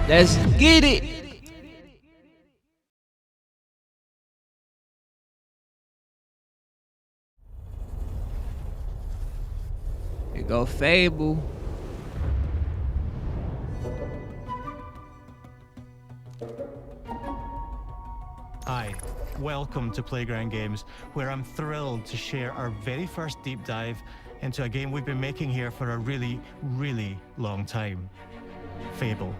Let's get it. Here go Fable. Hi, welcome to Playground Games, where I'm thrilled to share our very first deep dive into a game we've been making here for a really, really long time. Fable.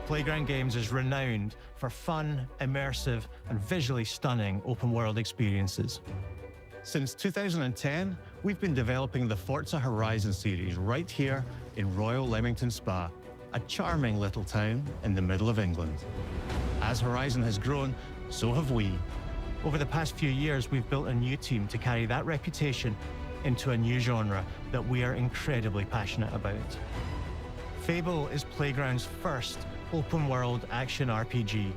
Playground Games is renowned for fun, immersive, and visually stunning open-world experiences. Since 2010, we've been developing the Forza Horizon series right here in Royal Leamington Spa, a charming little town in the middle of England. As Horizon has grown, so have we. Over the past few years, we've built a new team to carry that reputation into a new genre that we are incredibly passionate about. Fable is Playground's first open-world action RPG,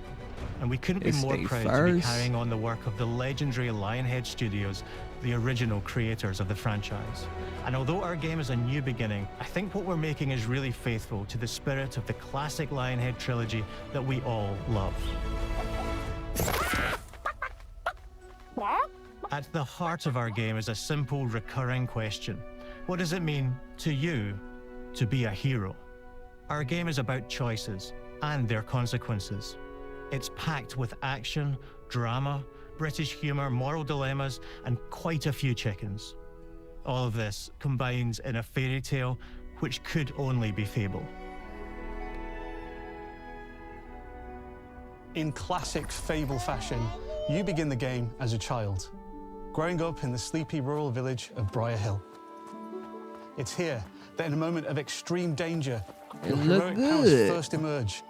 and we couldn't be more proud to be carrying on the work of the legendary Lionhead Studios, the original creators of the franchise. And although our game is a new beginning, I think what we're making is really faithful to the spirit of the classic Lionhead trilogy that we all love. At the heart of our game is a simple, recurring question. What does it mean to you to be a hero? Our game is about choices and their consequences. It's packed with action, drama, British humour, moral dilemmas, and quite a few chickens. All of this combines in a fairy tale which could only be Fable. In classic Fable fashion, you begin the game as a child, growing up in the sleepy rural village of Briar Hill. It's here that in a moment of extreme danger, your heroic powers first emerge,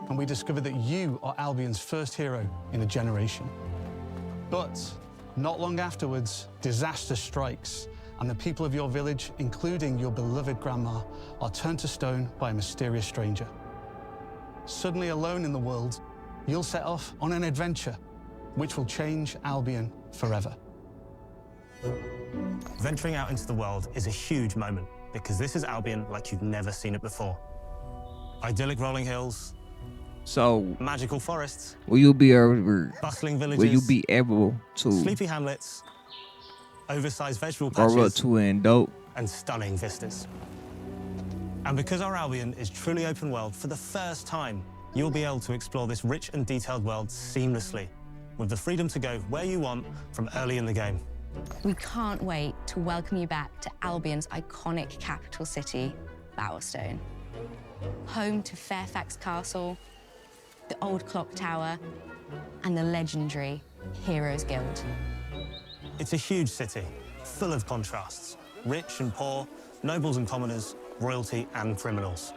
and we discover that you are Albion's first hero in a generation. But not long afterwards, disaster strikes, and the people of your village, including your beloved grandma, are turned to stone by a mysterious stranger. Suddenly alone in the world, you'll set off on an adventure which will change Albion forever. Venturing out into the world is a huge moment, because this is Albion like you've never seen it before. Idyllic rolling hills, So, magical forests, will you be able, bustling villages, will you be able to sleepy hamlets, oversized vegetable grow up patches, to and dope? and stunning vistas. And because our Albion is truly open world, for the first time, you'll be able to explore this rich and detailed world seamlessly, with the freedom to go where you want from early in the game. We can't wait to welcome you back to Albion's iconic capital city, Bowerstone. Home to Fairfax Castle, the old clock tower, and the legendary Heroes Guild. It's a huge city, full of contrasts. Rich and poor, nobles and commoners, royalty and criminals.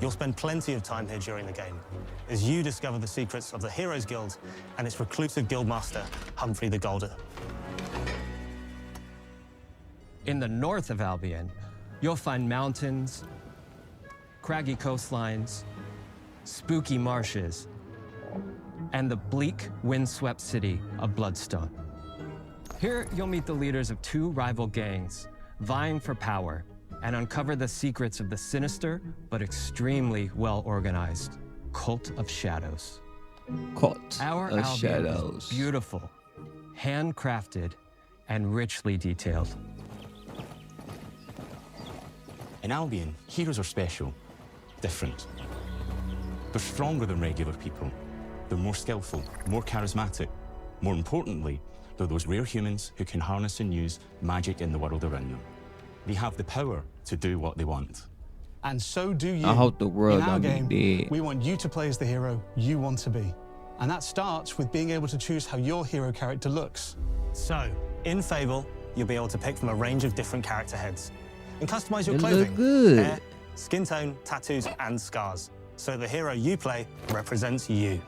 You'll spend plenty of time here during the game, as you discover the secrets of the Heroes Guild and its reclusive guildmaster, Humphrey the Golden. In the north of Albion, you'll find mountains, craggy coastlines, spooky marshes, and the bleak, windswept city of Bloodstone. Here, you'll meet the leaders of two rival gangs, vying for power, and uncover the secrets of the sinister but extremely well-organized Cult of Shadows. Cult Our of Albion Shadows. is beautiful, handcrafted, and richly detailed. In Albion, heroes are special, different. They're stronger than regular people. They're more skillful, more charismatic. More importantly, they're those rare humans who can harness and use magic in the world around them. They have the power to do what they want. And so do you. I hope the world In our don't be game, dead. we want you to play as the hero you want to be. And that starts with being able to choose how your hero character looks. So, in Fable, you'll be able to pick from a range of different character heads and customize your It clothing, look good. hair, skin tone, tattoos, and scars, so the hero you play represents you.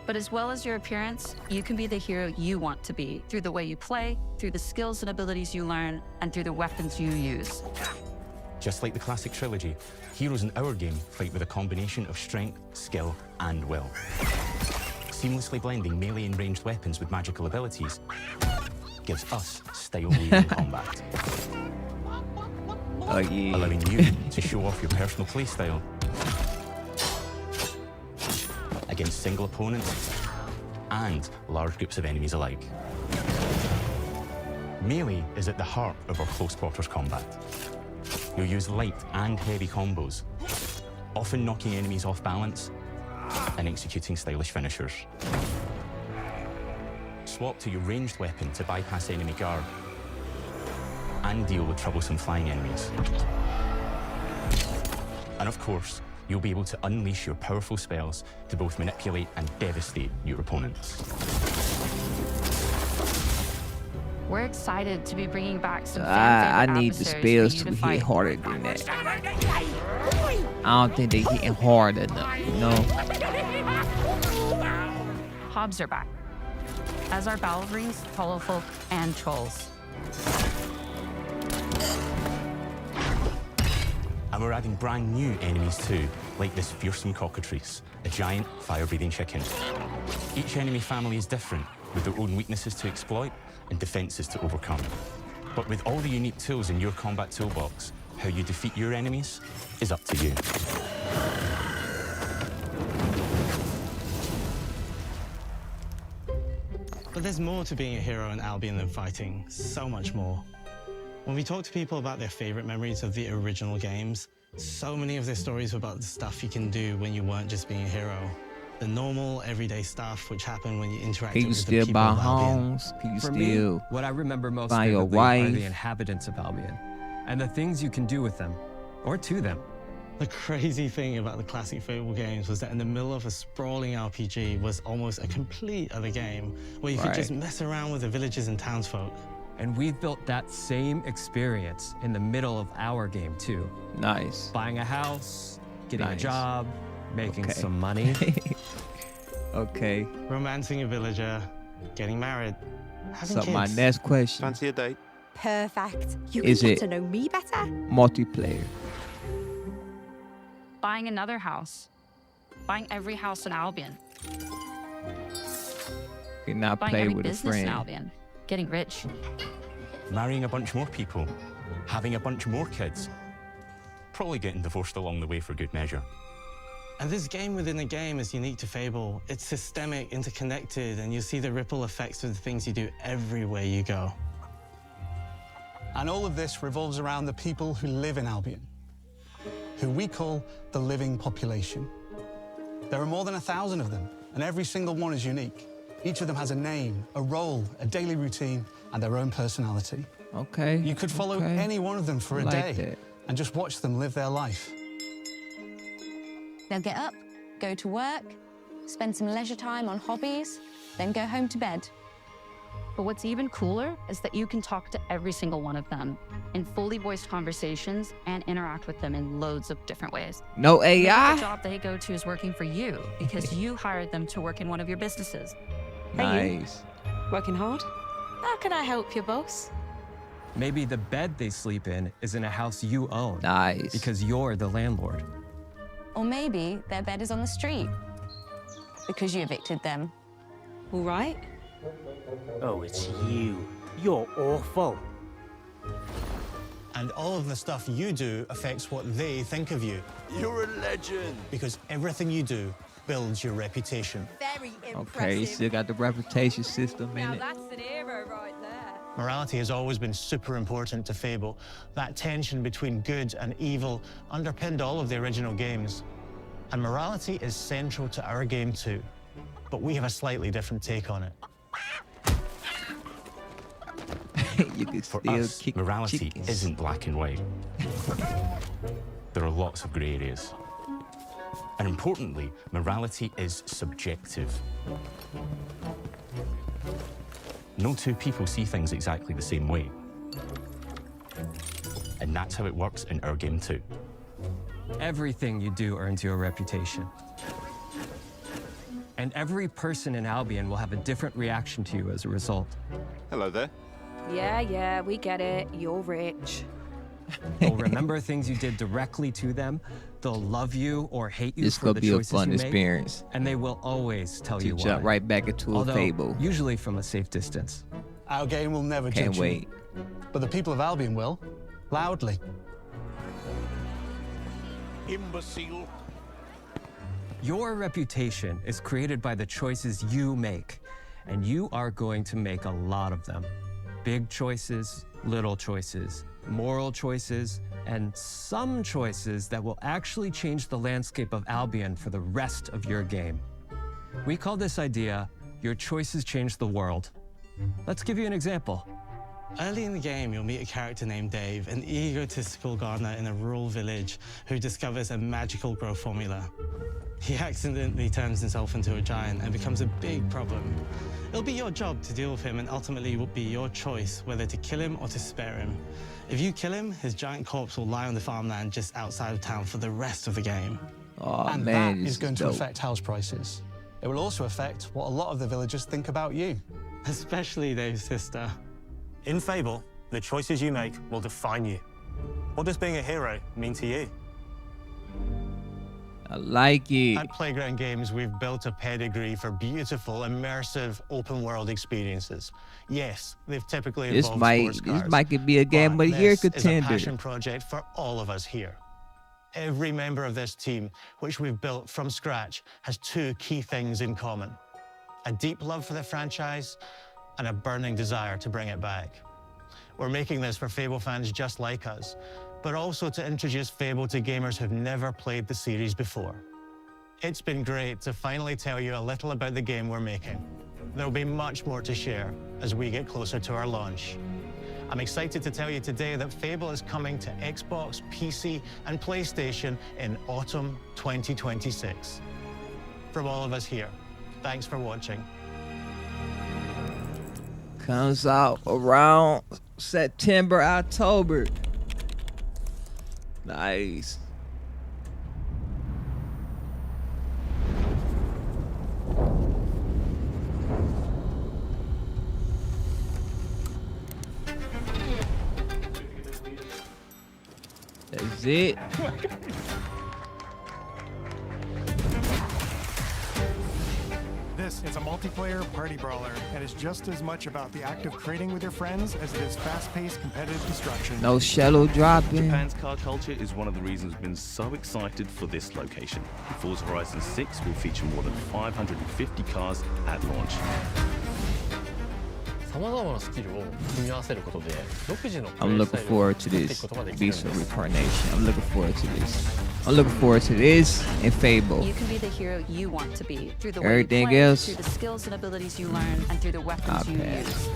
But as well as your appearance, you can be the hero you want to be through the way you play, through the skills and abilities you learn, and through the weapons you use. Just like the classic trilogy, heroes in our game fight with a combination of strength, skill, and will. Seamlessly blending melee and ranged weapons with magical abilities gives us style leading combat. Oh, yeah. allowing you to show off your personal playstyle against single opponents and large groups of enemies alike. Melee is at the heart of our close quarters combat. You'll use light and heavy combos, often knocking enemies off balance and executing stylish finishers. Swap to your ranged weapon to bypass enemy guard and deal with troublesome flying enemies. And of course, you'll be able to unleash your powerful spells to both manipulate and devastate your opponents. We're excited to be bringing back some I fan-favorite need the adversaries spells for to you hit fight. harder than that. I don't think they hitting hard enough, you know? Hobbs are back, as are Balverines, Hollowfolk, and Trolls. And we're adding brand new enemies too, like this fearsome cockatrice, a giant fire-breathing chicken. Each enemy family is different, with their own weaknesses to exploit and defenses to overcome. But with all the unique tools in your combat toolbox, how you defeat your enemies is up to you. But there's more to being a hero in Albion than fighting, so much more. When we talk to people about their favorite memories of the original games, so many of their stories were about the stuff you can do when you weren't just being a hero. The normal, everyday stuff which happened when you interacted Can you with the still people buy of Albion. homes? Can you For me, still what I remember most find your vividly are wife? the inhabitants of Albion and the things you can do with them or to them. The crazy thing about the classic Fable games was that in the middle of a sprawling RPG was almost a complete other game where you could just mess around with the villages and townsfolk. And we've built that same experience in the middle of our game too. Nice. Buying a house, getting a Nice. job, making Okay. some money. Okay. Romancing a villager, getting married, having So kids. my next question, Fancy a date? Perfect. You Is can get it- to know me better. multiplayer. Buying another house. Buying every house in Albion. Cannot Buying play every with a business in friend. Albion. Getting rich. Marrying a bunch more people, having a bunch more kids, probably getting divorced along the way for good measure. And this game within a game is unique to Fable. It's systemic, interconnected, and you see the ripple effects of the things you do everywhere you go. And all of this revolves around the people who live in Albion, who we call the living population. There are more than 1,000 of them, and every single one is unique. Each of them has a name, a role, a daily routine, and their own personality. Okay. You could follow okay. any one of them for a Like day that. and just watch them live their life. They'll get up, go to work, spend some leisure time on hobbies, then go home to bed. But what's even cooler is that you can talk to every single one of them in fully voiced conversations and interact with them in loads of different ways. No Maybe the AI? job they go to is working for you because you hired them to work in one of your businesses. Nice. Working hard? How can I help you, boss? Maybe the bed they sleep in is in a house you own Nice. because you're the landlord. Or maybe their bed is on the street because you evicted them. All right. Oh, it's you. You're awful. And all of the stuff you do affects what they think of you. You're a legend. Because everything you do builds your reputation. Very impressive. Okay, you still got the reputation system in Now it. that's an hero right there. Morality has always been super important to Fable. That tension between good and evil underpinned all of the original games. And morality is central to our game too. But we have a slightly different take on it. You can For still us, kick morality chickens. isn't black and white. There are lots of grey areas. And importantly, morality is subjective. No two people see things exactly the same way. And that's how it works in our game too. Everything you do earns you a reputation. And every person in Albion will have a different reaction to you as a result. Hello there. Yeah, we get it. You're rich. They'll remember things you did directly to them. They'll love you or hate you It's for gonna the be a choices fun you make. experience And they will always tell to you why. jump right back into a Although, Fable. usually from a safe distance. Our game will never Can't judge wait. you, but the people of Albion will, loudly. imbecile. Your reputation is created by the choices you make, and you are going to make a lot of them. Big choices, little choices, moral choices, and some choices that will actually change the landscape of Albion for the rest of your game. We call this idea, Your Choices Change the World. Let's give you an example. Early in the game, you'll meet a character named Dave, an egotistical gardener in a rural village who discovers a magical growth formula. He accidentally turns himself into a giant and becomes a big problem. It'll be your job to deal with him, and ultimately it will be your choice whether to kill him or to spare him. If you kill him, his giant corpse will lie on the farmland just outside of town for the rest of the game. Oh, And man, that it's is going to dope. affect house prices. It will also affect what a lot of the villagers think about you. Especially Dave's sister. In Fable, the choices you make will define you. What does being a hero mean to you? I like it. At Playground Games, we've built a pedigree for beautiful, immersive, open-world experiences. Yes, they've typically involved sports cars. This might could be a game but of the year this is a contender. passion project for all of us here. Every member of this team, which we've built from scratch, has two key things in common: a deep love for the franchise and a burning desire to bring it back. We're making this for Fable fans just like us, but also to introduce Fable to gamers who've never played the series before. It's been great to finally tell you a little about the game we're making. There'll be much more to share as we get closer to our launch. I'm excited to tell you today that Fable is coming to Xbox, PC, and PlayStation in autumn 2026. From all of us here, thanks for watching. Comes out around September, October. Nice. That's it. This is a multiplayer party brawler and is just as much about the act of trading with your friends as it is fast-paced competitive destruction. No shadow dropping. Japan's car culture is one of the reasons we've been so excited for this location. Forza Horizon 6 will feature more than 550 cars at launch. I'm looking forward to this Beast of Reincarnation. I'm looking forward to this. I'm looking forward to this and Fable. You can be the hero you want to be through the way Everything you play, else, through the skills and abilities you learn, and through the weapons you use.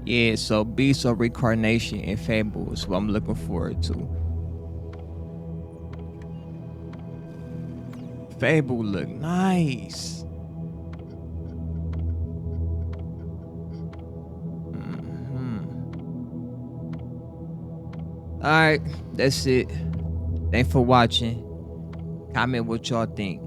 Yeah, so Beast of Reincarnation and Fable is what I'm looking forward to. Fable look nice. Alright, that's it. Thanks for watching. Comment what y'all think.